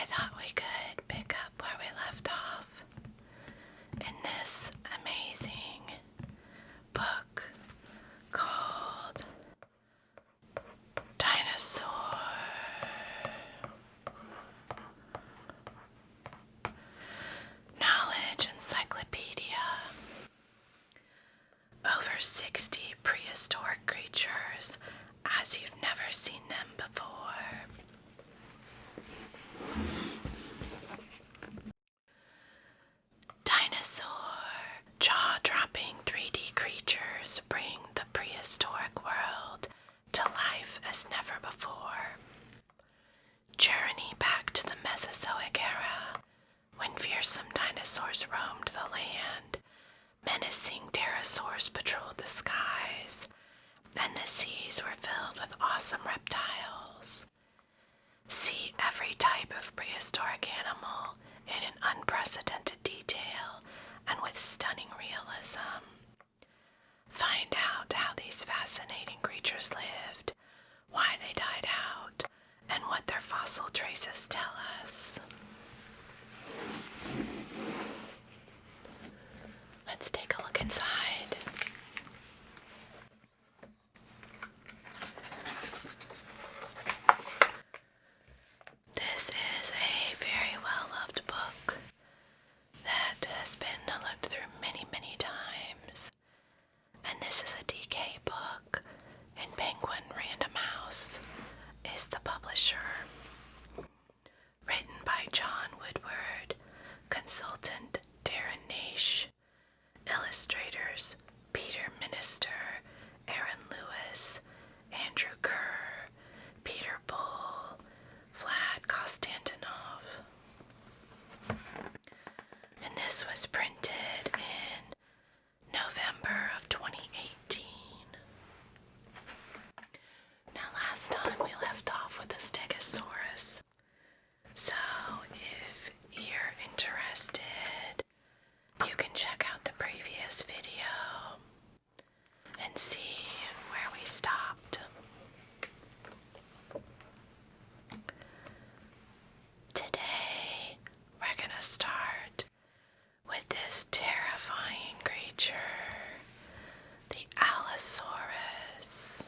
I thought we could pick up where we left off in this amazing book called Dinosaur. Knowledge Encyclopedia. Over 60 prehistoric creatures as you've never seen them before. Dinosaur. Jaw-dropping 3D creatures bring the prehistoric world to life as never before. Journey back to the Mesozoic era, when fearsome dinosaurs roamed the land, menacing pterosaurs patrolled the skies, and the seas were filled with awesome reptiles. See every type of prehistoric animal in an unprecedented detail and with stunning realism. Find out how these fascinating creatures lived, why they died out, and what their fossil traces tell us. Let's take a look inside. This is a very well-loved book that has been looked through many, many times. And this is a DK book, and Penguin Random House is the publisher. Written by John Woodward, consultant Darren Naish, illustrators Peter Minister, Aaron Lewis, Andrew Kerr, Peter Bull, Vlad Konstantinov. And this was printed in November of 2018. Now last time we left off with the Stegosaurus. So if you're interested, you can check out the previous video and see where we stopped. Today, we're gonna start with this terrifying creature, the Allosaurus.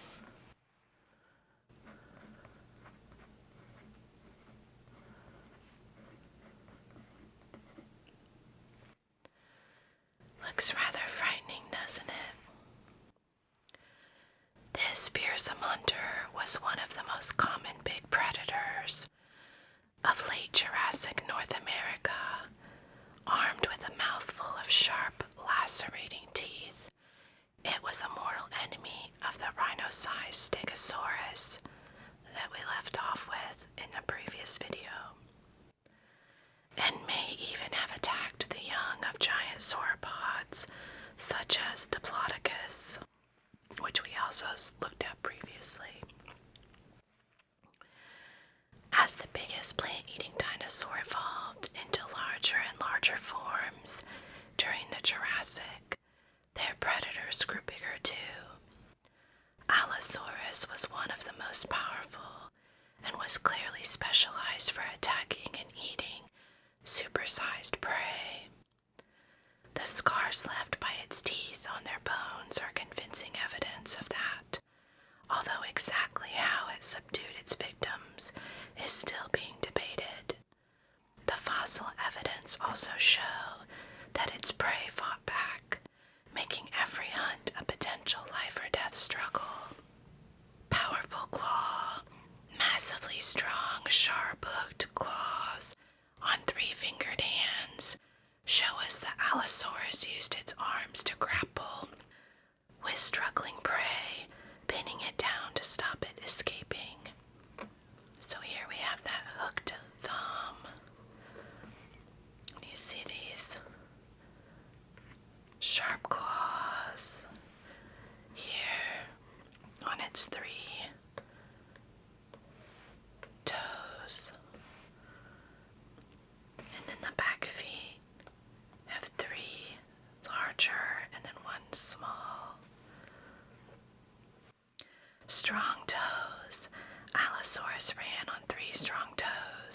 Looks rather frightening, doesn't it? This fearsome hunter was one of the most common big predators of late Jurassic North America, armed with a mouthful of sharp, lacerating teeth. It was a mortal enemy of the rhino-sized Stegosaurus that we left off with in the previous video, and may even have attacked the young of giant sauropods such as Diplodocus, which we also looked at previously. As the biggest plant-eating dinosaur evolved into larger and larger forms during the Jurassic, their predators grew bigger too. Allosaurus was one of the most powerful and was clearly specialized for attacking and eating supersized prey. The scars left by its teeth on their bones are convincing evidence of that, although exactly how it subdued its victims is still being debated. The fossil evidence also show that its prey fought back, making every hunt a potential life or death struggle. Powerful claw, massively strong, sharp-hooked claws on 3-fingered hands show us that Allosaurus used its arms to grapple with struggling prey, pinning it down to stop it escaping. So here we have that hooked thumb. You see these sharp claws here on its 3 toes. And then the back feet have 3 larger and then 1 small. Strong toes. Allosaurus ran on 3 strong toes.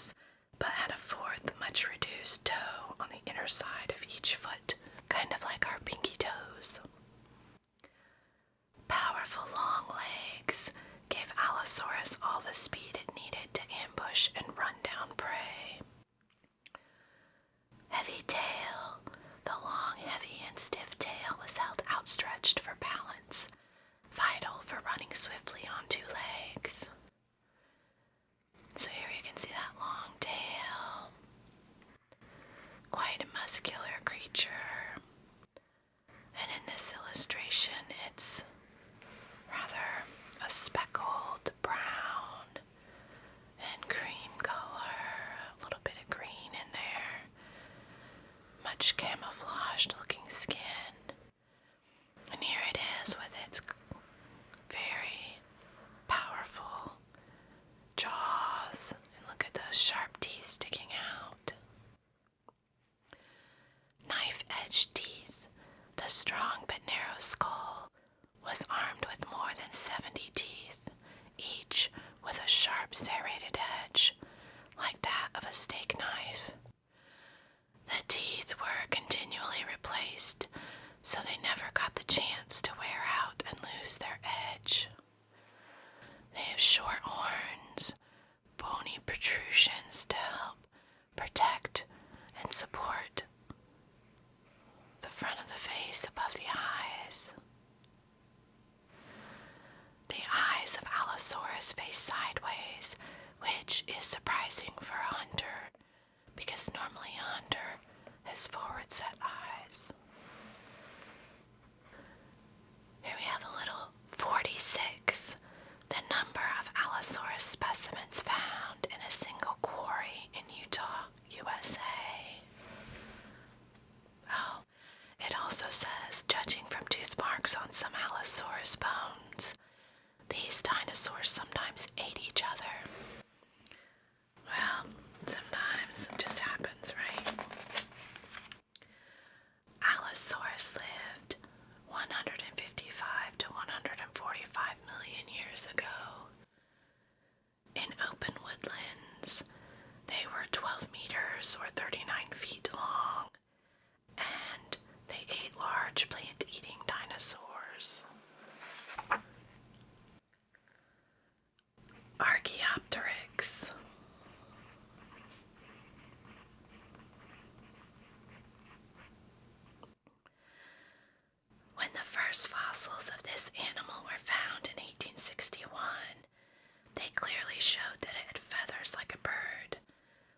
quite a muscular creature. And in this illustration, it's rather a speckled brown and cream color, a little bit of green in there, much camouflaged looking skin. And here it is with its very powerful jaws. And look at those sharp teeth sticking out. Knife-edged teeth. The strong but narrow skull was armed with more than 70 teeth, each with a sharp serrated edge, like that of a steak knife. The teeth were continually replaced, so they never got the chance to wear out and lose their edge. They have short horns, bony protrusions to help protect and support the front of the face above the eyes. The eyes of Allosaurus face sideways, which is surprising for a hunter, because normally a hunter has forward set eyes. Here we have a little 46, the number of Allosaurus specimens found in a single quarry in Utah, USA. Oh, it also says, judging from tooth marks on some Allosaurus bones, these dinosaurs sometimes ate each other. Well, sometimes it just happens, right? Allosaurus lived 155 to 145 million years ago. In open woodlands, they were 12 meters or 39 feet long, and they ate large plant-eating dinosaurs. Archopteris. When the first fossils of this animal were found in 1861, they clearly showed that it had feathers like a bird,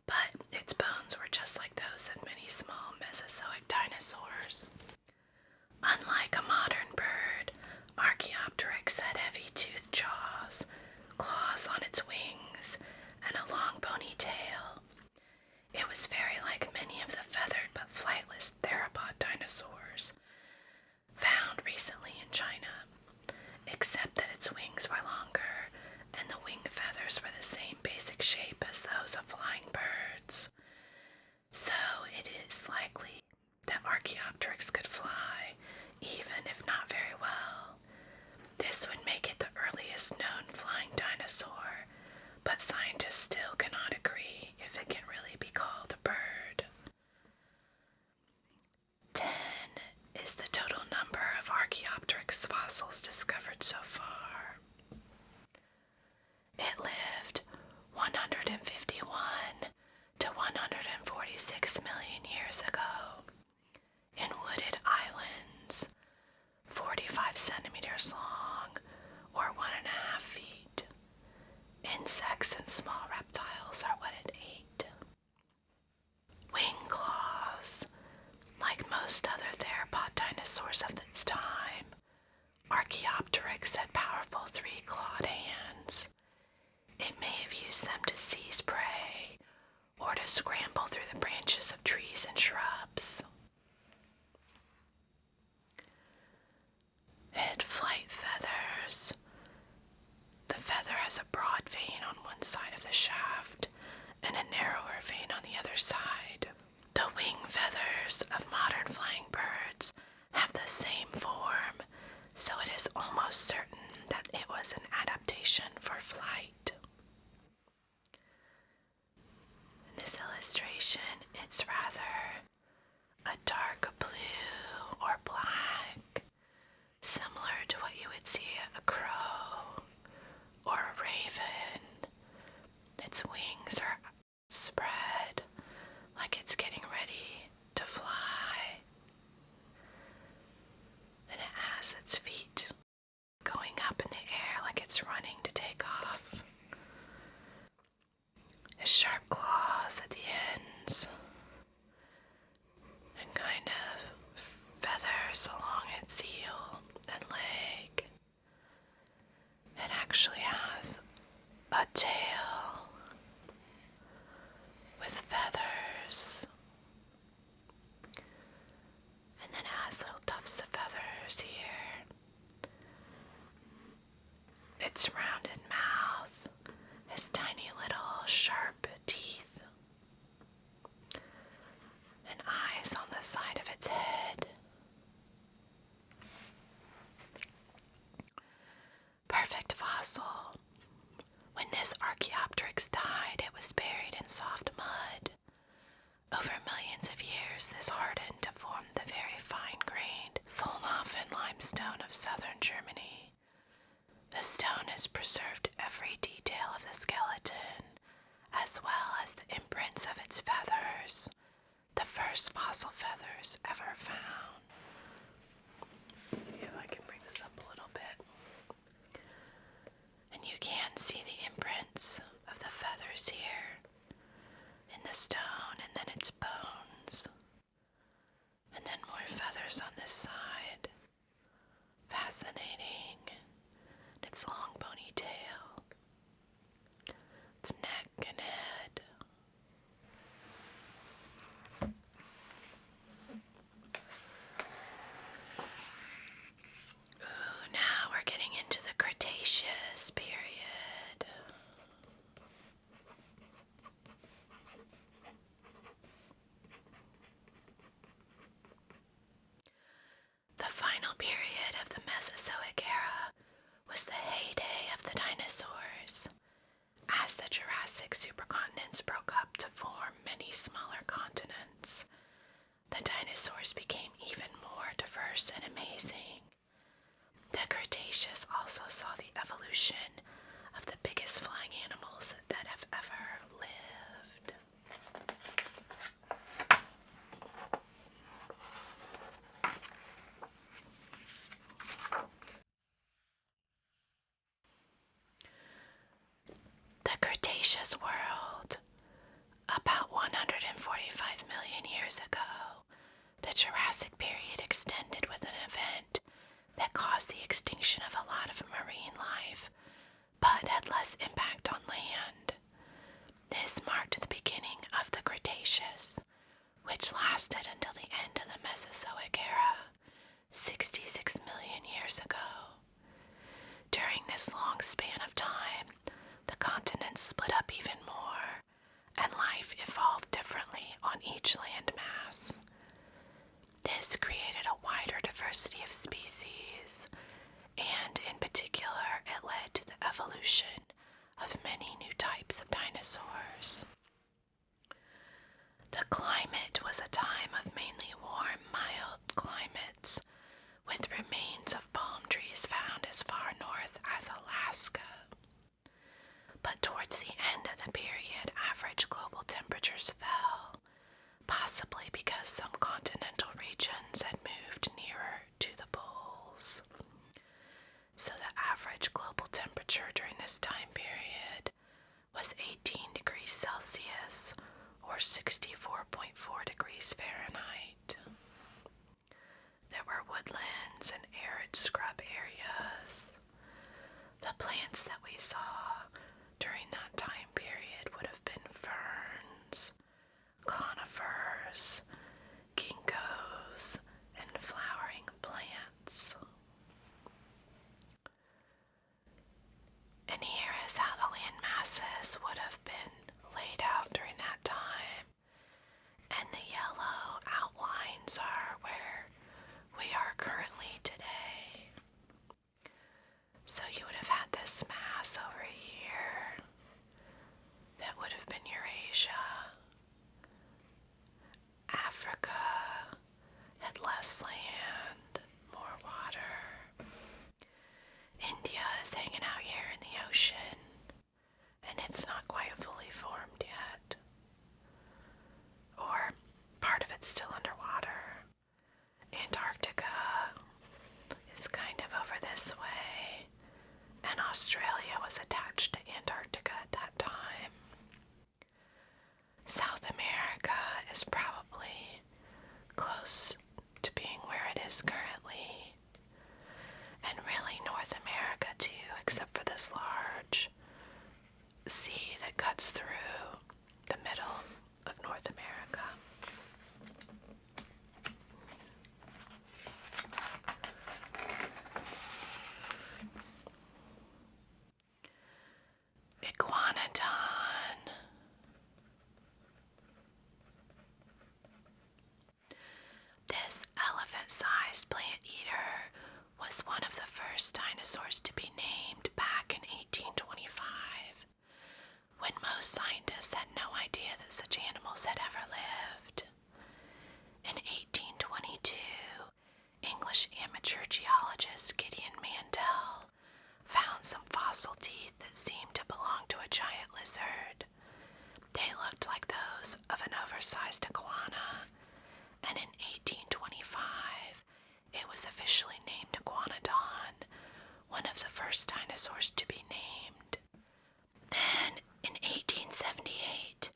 but its bones were just like those of many small Mesozoic dinosaurs. Unlike a modern bird, Archopteris had heavy toothed jaws, claws on its wings, and a long bony tail. It was very like many of the feathered but flightless theropod dinosaurs found recently in China, except that its wings were longer and the wing feathers were the same basic shape as those of flying birds. So it is likely that Archopteris could fly, even if not very well. This would make it the earliest known flying dinosaur, but scientists still cannot agree if it can really be called a bird. 10 is the total number of Archopteris fossils discovered so far. It lived 151 to 146 million years ago in wooded islands, 45 centimeters long or 1.5 feet. Insects and small reptiles are what it ate. Wing claws. Like most other theropod dinosaurs of its time, Archopteris had powerful 3-clawed hands. It may have used them to seize prey or to scramble through the branches of trees and shrubs. It had flight feathers. The feather has a broad vein on one side of the shaft and a narrower vein on the other side. The wing feathers of modern flying birds have the same form, so it is almost certain that it was an adaptation for flight. In this illustration, it's rather a dark blue or black, similar to what you would see a crow or a raven. Its wings are spread like it's getting ready to fly, and it has its feet going up in the air like it's running to take off. It has sharp claws at the ends. hairs along its heel and leg. It actually has a tail with feathers, and then it has little tufts of feathers here. Its rounded mouth has tiny little sharp teeth and eyes on the side of its head. Perfect fossil. When this Archopteris died, it was buried in soft mud. Over millions of years, this hardened to form the very fine-grained Solnhofen limestone of southern Germany. The stone has preserved every detail of the skeleton, as well as the imprints of its feathers, the first fossil feathers ever found. See if I can bring this up a little bit. And you can see the imprints of the feathers here in the stone, and then its bones, and then more feathers on this side. Fascinating. Its long bony tail, its neck and head. Ooh, now we're getting into the Cretaceous period. The final period of the Mesozoic era was the heyday of the dinosaurs. As the Jurassic supercontinents broke up to form many smaller continents, the dinosaurs became even more diverse and amazing. The Cretaceous also saw the evolution of the biggest flying animals that have ever lived. The Cretaceous world. About 145 million years ago, the Jurassic period extended with an event that caused the extinction of a lot of marine life, but had less impact on land. This marked the beginning of the Cretaceous, which lasted until the end of the Mesozoic era, 66 million years ago. During this long span of time, the continents split up even more, and life evolved differently on each landmass. This created a wider diversity of species, and in particular, it led to the evolution of many new types of dinosaurs. The climate was a time of mainly warm, mild climates, with remains of palm trees found as far north as Alaska. But towards the end of the period, average global temperatures fell, possibly because some continental regions had moved nearer to the poles. So the average global temperature during this time period was 18 degrees Celsius, or 64.4 degrees Fahrenheit. There were woodlands and arid scrub areas. The plants that we saw during that time period would have been ferns, conifers, ginkgos, and flowering plants. And here is how the land masses would have been laid out during that time. And the yellow outlines are where we are currently today. So you would have had this mass over here that would have been Eurasia. Africa had less land, more water. India is hanging out here in the ocean, and it's not quite fully formed yet. Or part of it's still underwater. Antarctica is kind of over this way, and Australia was attached to Antarctica at that time. South America is probably close to being where it is is currently. And really North America too, except for this large sea that cuts through the middle of North America. Iguanodon. This elephant-sized plant eater was one of the first dinosaurs to be named back in 1825, when most scientists had no idea that such animals had ever lived. In 1822, English amateur geologist Gideon Mandel found some fossil teeth that seemed to belong to a giant lizard. They looked like those of an oversized iguana, and in 1825, it was officially named Iguanodon, one of the first dinosaurs to be named. Then, in 1878,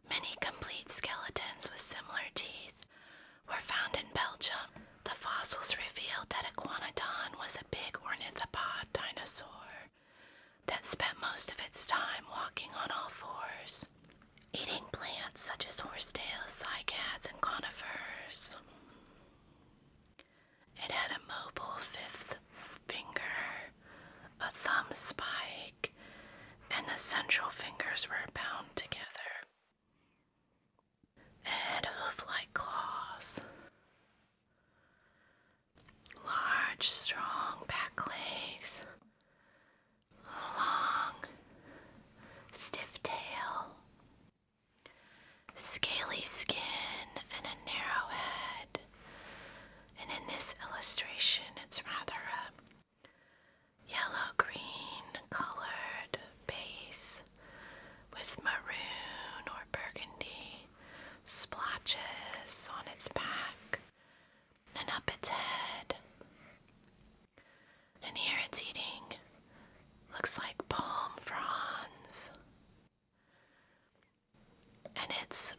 many complete skeletons with similar teeth were found in Belgium. The fossils revealed that Iguanodon was a big ornithopod dinosaur that spent most of its time walking on all fours, eating plants such as horsetails, cycads, and conifers. It had a mobile fifth finger, a thumb spike, and the central fingers were bound together. It had hoof-like claws, large, strong back legs, long, stiff tail, scaly skin, and a narrow head. And in this illustration, it's rather a yellow-green colored base with maroon or burgundy splotches on its back and up its head. And here it's eating, looks like palm fronds. And its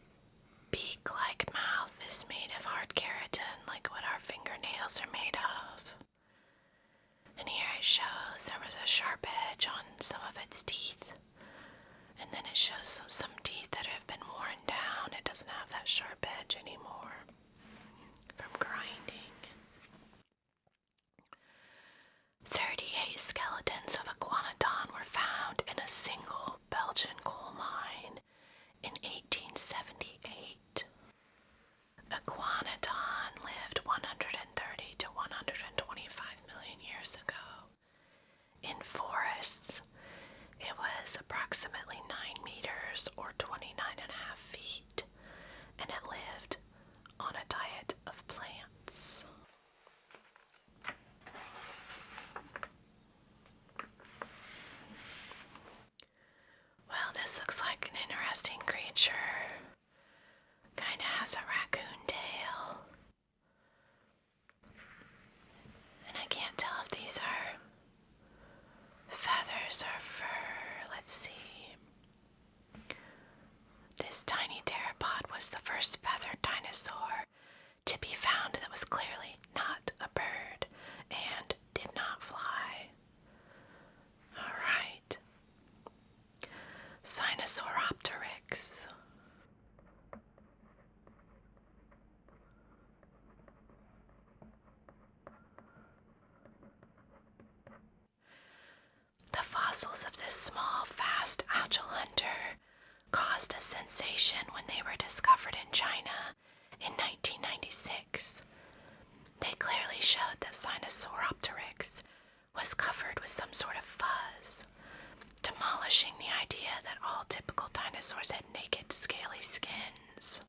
beak-like mouth is made of hard keratin, like what our fingernails are made of. And here it shows there was a sharp edge on some of its teeth. And then it shows some teeth that have been worn down. It doesn't have that sharp edge anymore from grinding. 38 skeletons of Iguanodon were found in a single Belgian coal mine in 1878. Iguanodon lived 130 to 125 million years ago. In forests, it was approximately 9 meters or 29.5 feet, and it lived on a diet of plants. Well, this looks like an interesting creature. Kinda has a raccoon tail. And I can't tell if these are feathers or fur. Let's see. This tiny theropod was the first feathered dinosaur to be found that was clearly not a bird and did not fly. Alright. Sinosauropteryx. The fossils of this small, fast, agile hunter caused a sensation when they were discovered in China in 1996. They clearly showed that Sinosauropteryx was covered with some sort of fuzz, demolishing the idea that all typical dinosaurs had naked, scaly skins.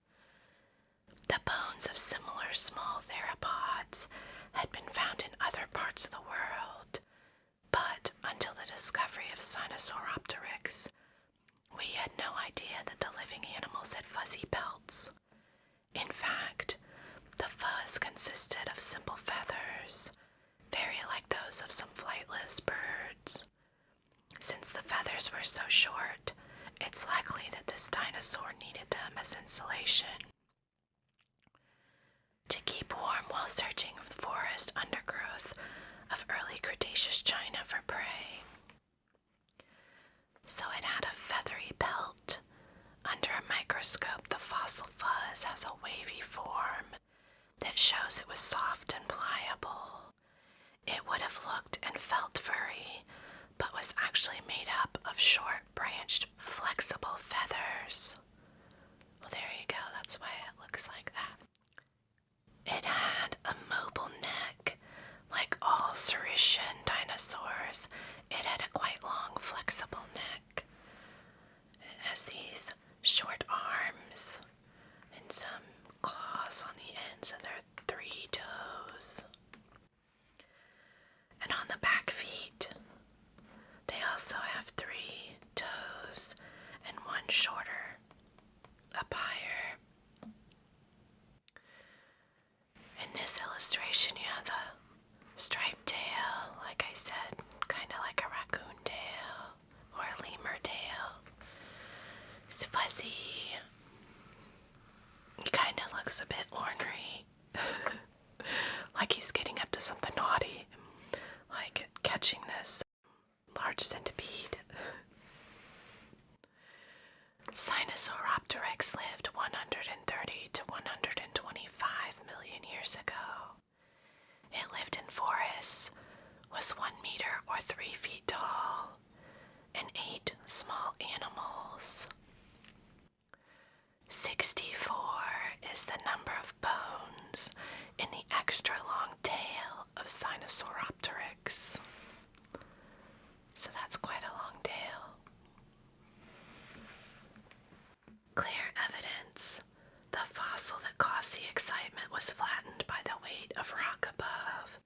The bones of similar small theropods had been found in other parts of the world, but until the discovery of Sinosauropteryx, we had no idea that the living animals had fuzzy pelts. In fact, the fuzz consisted of simple feathers, very like those of some flightless birds. Since the feathers were so short, it's likely that this dinosaur needed them as insulation. to keep warm while searching the forest undergrowth of early Cretaceous China for prey. So it had a feathery pelt. Under a microscope, the fossil fuzz has a wavy form that shows it was soft and pliable. It would have looked and felt furry, but was actually made up of short, branched, flexible feathers. Well, there you go. That's why it looks like that. It had a mobile neck. Like all Saurischian dinosaurs, it had a quite long, flexible neck. It has these short arms and some claws on the ends of their 3 toes. And on the back feet, they also have 3 toes and one shorter up higher. In this illustration, you have the striped tail, like I said, kind of like a raccoon tail or a lemur tail. It's fuzzy. He kind of looks a bit ornery, like he's getting up to something naughty, like catching this large centipede. Sinosauropteryx lived 130 to 125 million years ago. It lived in forests, was 1 meter or 3 feet tall, and ate small animals. 64 is the number of bones in the extra long tail of Sinosauropteryx. So that's quite a long tail. Clear evidence. The fossil that caused the excitement was flattened by the weight of rock above,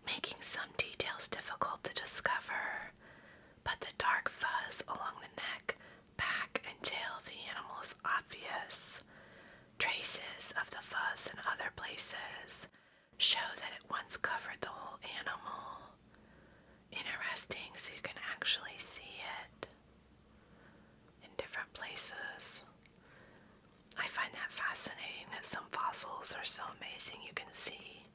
making some details difficult to discover, but the dark fuzz along the neck, back, and tail of the animal is obvious. Traces of the fuzz in other places show that it once covered the whole animal. Interesting, so you can actually see it in different places. I find that fascinating that some fossils are so amazing you can see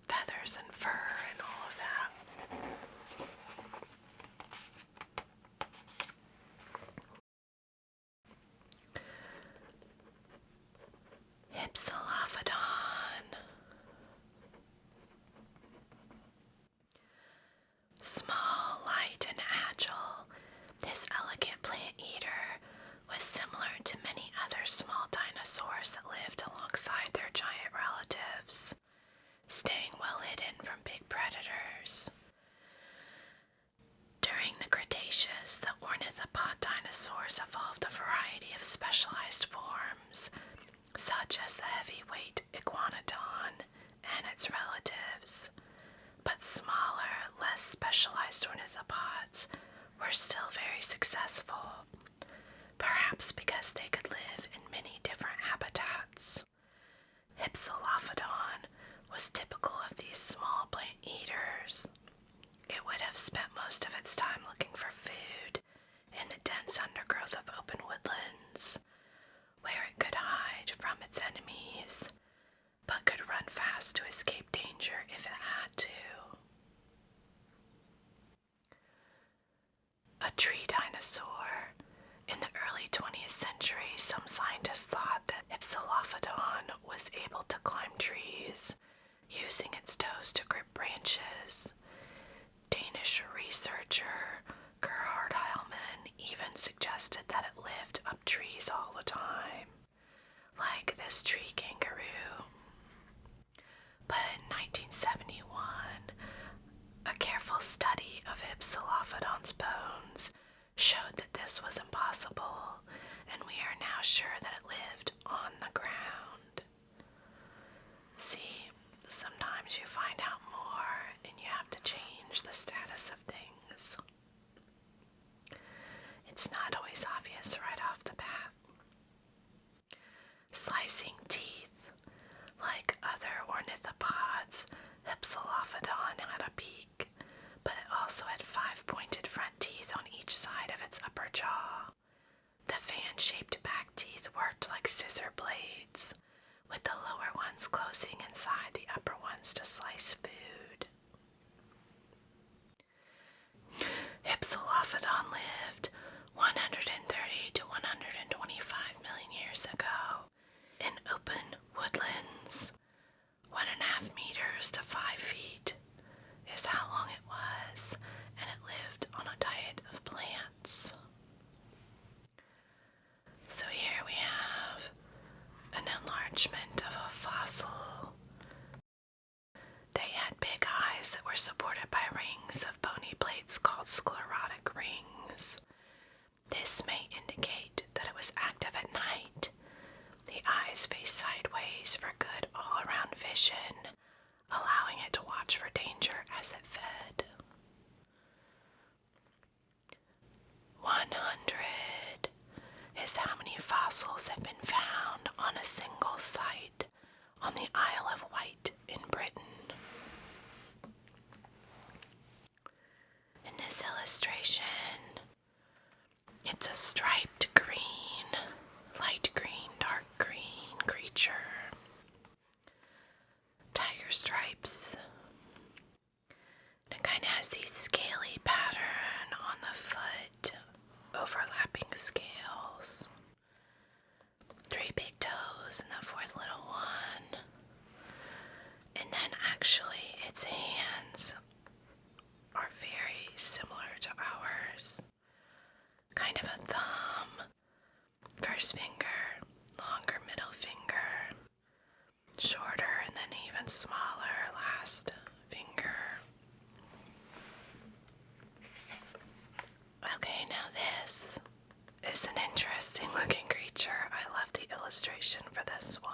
feathers and fur and all of that. Hypsilophodon. Small, light, and agile, this elegant plant eater was similar to many other small dinosaurs that lived alongside their giant relatives, staying well hidden from big predators. During the Cretaceous, the ornithopod dinosaurs evolved a variety of specialized forms, such as the heavyweight iguanodon and its relatives, but smaller, less specialized ornithopods were still very successful, perhaps because they could live in many different habitats. Hypsilophodon was typical of these small plant eaters. It would have spent most of its time looking for food in the dense undergrowth of open woodlands, where it could hide from its enemies, but could run fast to escape danger if it had to. A tree dinosaur. In the early 20th century, some scientists thought that Hypsilophodon was able to climb trees, using its toes to grip branches. Danish researcher Gerhard Heilmann even suggested that it lived up trees all the time, like this tree kangaroo. But in 1971, a careful study of Hypsilophodon's bones showed that this was impossible, and we are now sure that it lived on the ground. See, sometimes you find out more and you have to change the status of things. It's not always obvious right off the bat. Slicing teeth. Like other ornithopods, Hypsilophodon had a beak, but it also had 5 pointed front teeth on each side of its upper jaw. The fan-shaped back teeth worked like scissor blades, with the lower ones closing inside the upper ones to slice food. Hypsilophodon lived 130 to 125 million years ago in open woodlands. 1.5 meters to 5 feet is how long it was, and it lived on a diet of plants. So here we have an enlargement of a fossil. They had big eyes that were supported by rings of bony plates called sclerotic rings. This may indicate that it was active at night. The eyes face sideways for good all-around vision, allowing it to watch for danger as it fed. 100 is how many fossils have been found on a single site on the Isle of Wight in Britain. In this illustration, it's a striped green, light green, dark green creature. Tiger stripes. It kind of has these scaly pattern on the foot, overlapping scales. 3 big toes and the 4th little one. And then actually its hands are very similar to ours. Kind of a thumb, first finger, longer middle finger, shorter and then even smaller last finger. Okay, now this is an interesting looking creature. I love the illustration for this one.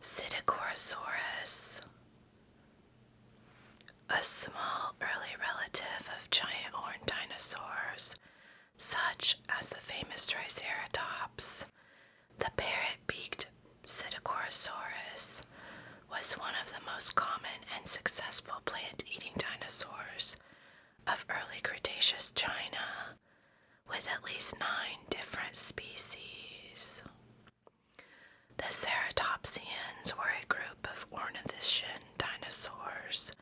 Ctheorosaurus, a small early relative of giant horned dinosaurs, such as the famous Triceratops. The parrot-beaked Ctheorosaurus was one of the most common and successful plant-eating dinosaurs of early Cretaceous China, with at least 9 different species. The Ceratopsians were a group of ornithischian dinosaurs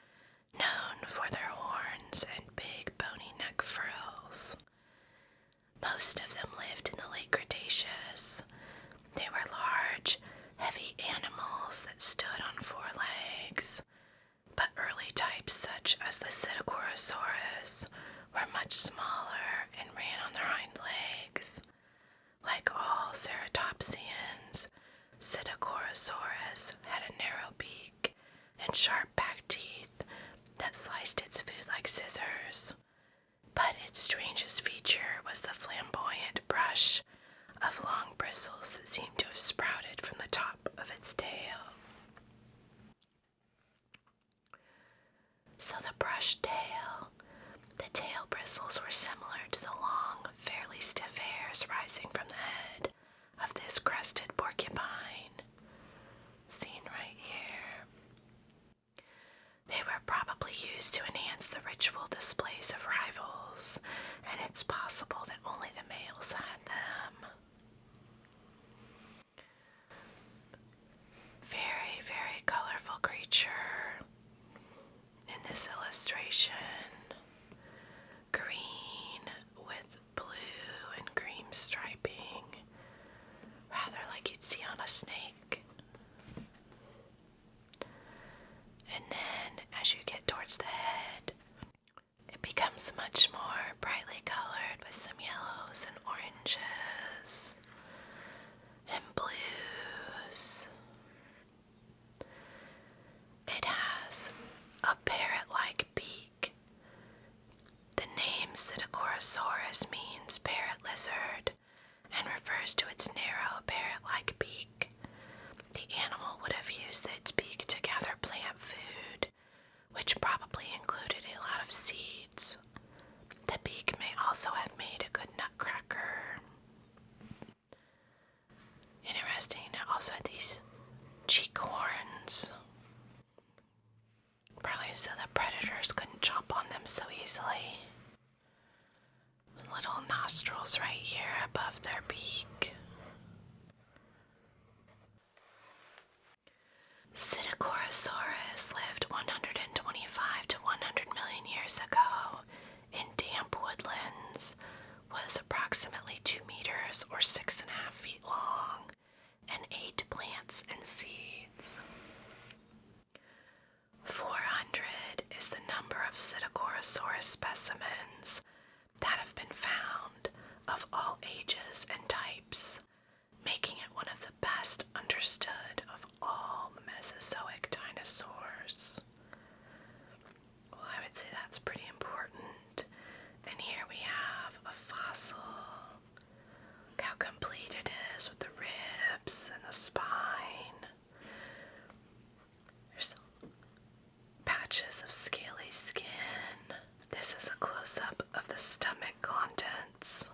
known for their horns and big bony neck frills. Most of them lived in the late Cretaceous. They were large, heavy animals that stood on 4 legs, but early types such as the Ctheorosaurus were much smaller and ran on their hind legs. Like all ceratopsians, Ctheorosaurus had a narrow beak and sharp back teeth that sliced its food like scissors. But its strangest feature was the flamboyant brush of long bristles that seemed to have sprouted from the top of its tail. So the tail bristles were similar to the long, fairly stiff hairs rising from the head of this crested porcupine, seen right here. They were probably used to enhance the ritual displays of rivals, and it's possible that only the males had them. Very, very colorful creature in this illustration. Green with blue and cream striping, rather like you'd see on a snake. And then as you get towards the head, it becomes much more brightly colored with some yellows and oranges and blues. It has a parrot-like beak. The name Ctheorosaurus means parrot lizard and refers to its narrow parrot-like beak. The animal would have used its beak to gather plant food, which probably included a lot of seeds. The beak may also have made a good nutcracker. Interesting, it also had these cheek horns. Probably so the predators couldn't chomp on them so easily. Little nostrils right here above their beak. 2.5 feet long and ate plants and seeds. 400 is the number of Ctheorosaurus specimens that have been found of all ages and types, making it one of the best understood of all Mesozoic dinosaurs. Well, I would say that's pretty important. And here we have a fossil. Look how complete it is with the ribs and the spine. There's patches of scaly skin. This is a close-up of the stomach contents.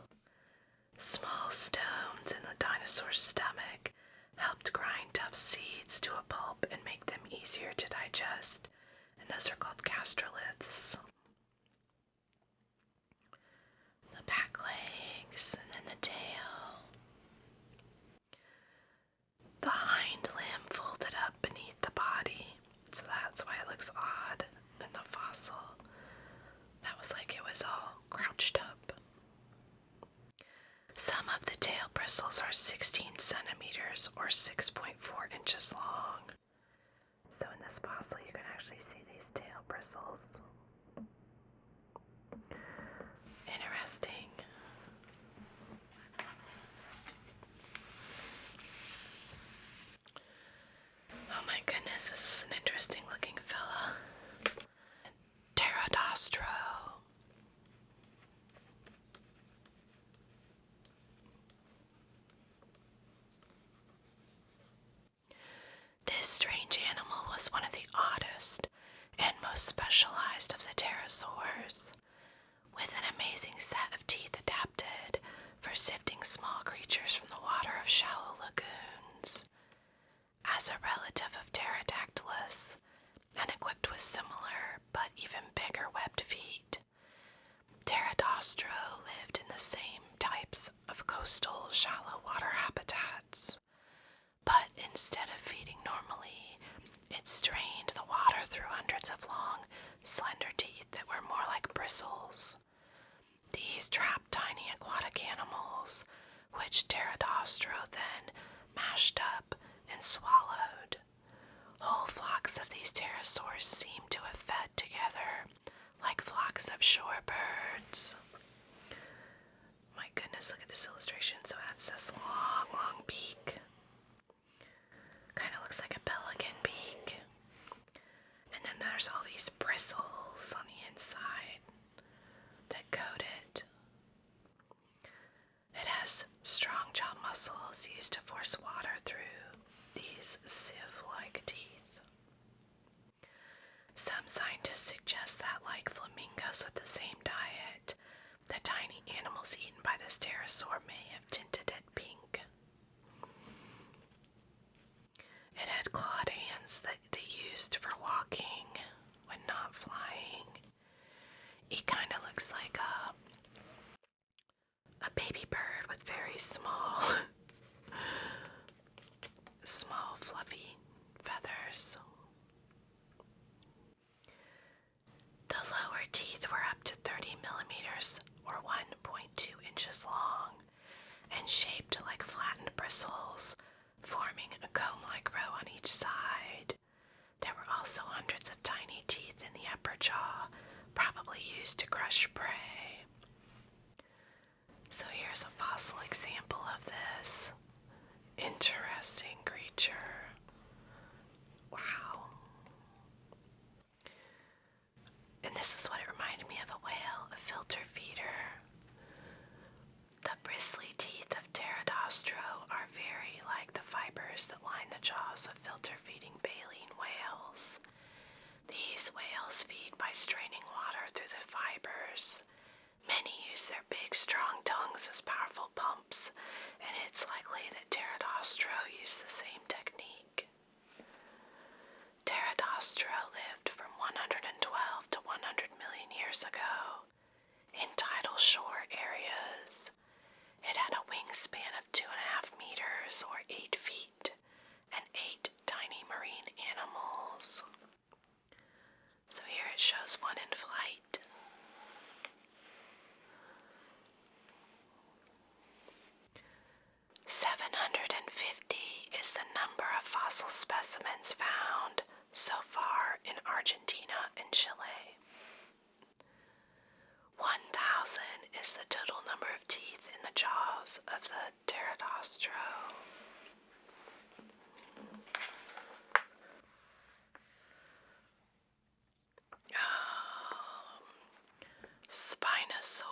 Small stones in the dinosaur's stomach helped grind tough seeds to a pulp and make them easier to digest, and those are called gastroliths. The back legs, and then the tail. The hind limb folded up beneath the body, so that's why it looks odd in the fossil. That was like it was all crouched up. Some of the tail bristles are 16 centimeters or 6.4 inches long. So in this fossil you can actually see these tail bristles. Interesting. Oh my goodness, this is an interesting looking fella. Pterodostro. This strange animal was one of the oddest and most specialized of the pterosaurs, with an amazing set of teeth adapted for sifting small creatures from the water of shallow lagoons. As a relative of Pterodactylus, and equipped with similar but even bigger webbed feet, Pterodostro lived in the same types of coastal shallow water habitats, but instead of feeding normally, it strained the water through hundreds of long, slender teeth that were more like bristles. These trapped tiny aquatic animals, which Pterodostro then mashed up and swallowed. Whole flocks of these pterosaurs seem to have fed together, like flocks of shorebirds. My goodness, look at this illustration. So it has this long, long beak. Kind of looks like a pelican beak. And then there's all these bristles on the inside that coat it. It has strong jaw muscles used to force water through these sieve-like teeth. Some scientists suggest that, like flamingos with the same diet, the tiny animals eaten by this pterosaur may have tinted it pink. It had clawed hands that they used for walking when not flying. It kind of looks like a baby bird with very small, fluffy feathers. The lower teeth were up to 30 millimeters or 1.2 inches long and shaped like flattened bristles, forming a comb-like row on each side. There were also hundreds of tiny teeth in the upper jaw, probably used to crush prey. So here's a fossil example of this interesting creature. Wow. And this is what it reminded me of: a whale, a filter feeder. The bristly teeth of Pterodostro are very like the fibers that line the jaws of filter-feeding baleen whales. These whales feed by straining water through the fibers. Many use their big, strong tongues as powerful pumps, and it's likely that Pterodostro used the same technique. Pterodostro lived from 112 to 100 million years ago in tidal shore areas. It had a wingspan of 2.5 meters or 8 feet and 8 tiny marine animals. So here it shows one in flight. fossil specimens found so far in Argentina and Chile. 1,000 is the total number of teeth in the jaws of the pterodactyl. Spinosaurus.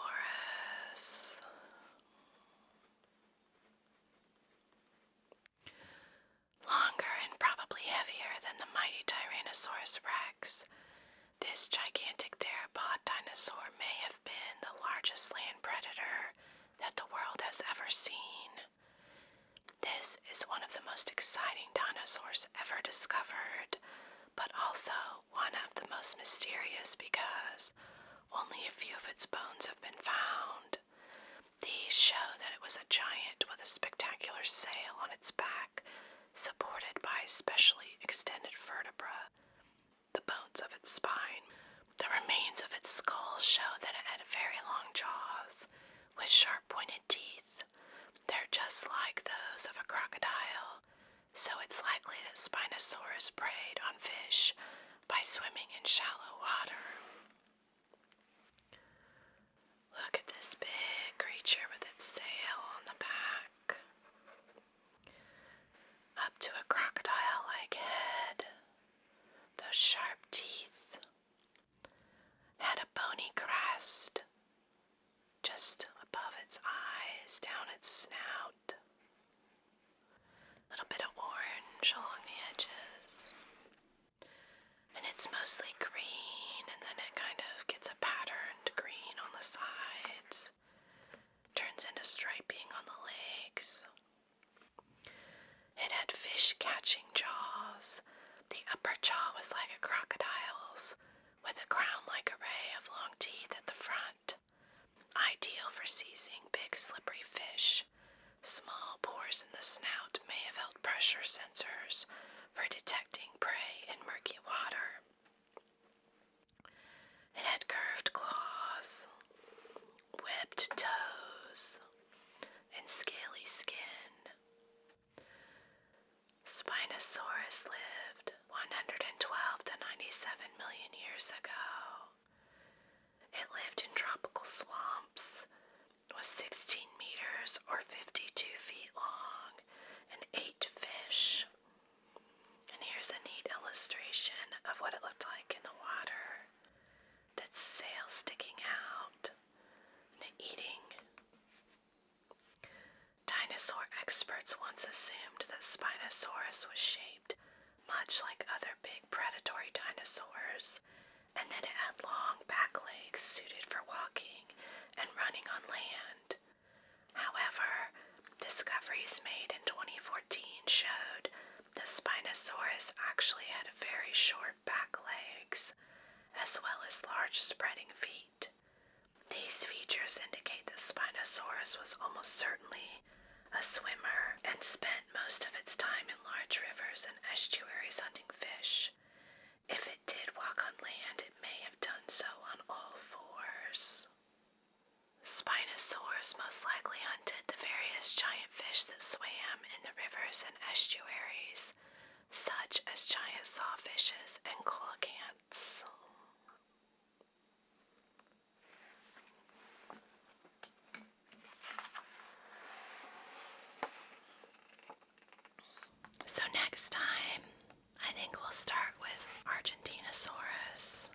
Longer and probably heavier than the mighty Tyrannosaurus rex, this gigantic theropod dinosaur may have been the largest land predator that the world has ever seen. This is one of the most exciting dinosaurs ever discovered, but also one of the most mysterious because only a few of its bones have been found. These show that it was a giant with a spectacular sail on its back, supported by specially extended vertebrae, the bones of its spine. The remains of its skull show that it had very long jaws, with sharp-pointed teeth. They're just like those of a crocodile, so it's likely that Spinosaurus preyed on fish by swimming in shallow water. Look at this big creature with its tail on the back. Up to a crocodile-like head. Those sharp teeth. Had a bony crest just above its eyes, down its snout. A little bit of orange along the edges. And it's mostly green, and then it kind of gets a patterned green on the sides. Turns into striping on the legs. It had fish-catching jaws. The upper jaw was like a crocodile's, with a crown-like array of long teeth at the front. Ideal for seizing big, slippery fish. Small pores in the snout may have held pressure sensors for detecting prey in murky water. It had curved claws, webbed toes, and scaly skin. Spinosaurus lived 112 to 97 million years ago. It lived in tropical swamps, was 16 meters or 52 feet long, and ate fish. And here's a neat illustration of what it looked like in the water. That's sail sticking out and eating. Dinosaur experts once assumed that Spinosaurus was shaped much like other big predatory dinosaurs, and that it had long back legs suited for walking and running on land. However, discoveries made in 2014 showed that Spinosaurus actually had very short back legs, as well as large spreading feet. These features indicate that Spinosaurus was almost certainly a swimmer and spent most of its time in large rivers and estuaries hunting fish. If it did walk on land, it may have done so on all fours. Spinosaurus most likely hunted the various giant fish that swam in the rivers and estuaries, such as giant sawfishes and coelacanths. So next time, I think we'll start with Argentinosaurus.